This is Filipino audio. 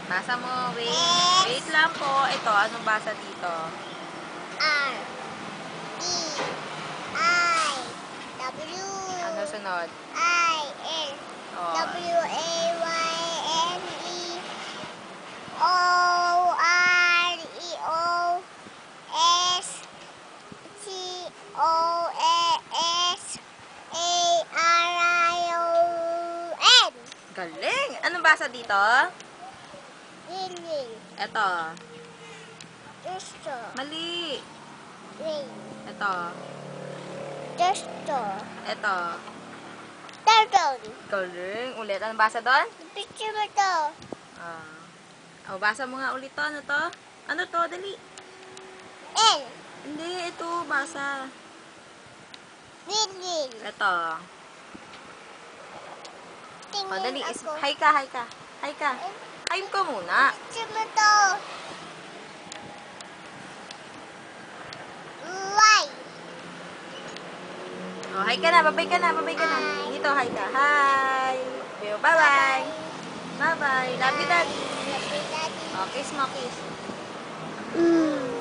Basa mo. Wait. Wait lang po. Ito, anong basa dito? R E I W Ano sunod? I N Oh. W A Y N E O R E O S T O S A R I O N. Galing! Anong basa dito? Lily. Ito. Gusto. Mali. Rain. Ito. Gusto. Ito. Turtle. Galing. Ulit. Anong basa doon? Picture mo to. Oh, basa mo nga ulit to. Ano to? Ano to? Dali. N. Hindi. Ito. Basa. Lily. Ito. Tingin Oh, dali. ako. Hi ka, hi ka. Hi ka. Hi ka muna. Picture mo to. Y. Oh, hi ka na. Babay ka na. Babay ka na. Hi. Dito, hi ka. Hi. Bye-bye. Bye-bye. Love you, daddy. Love you, Daddy. Oh, kiss mo, kiss. Mm.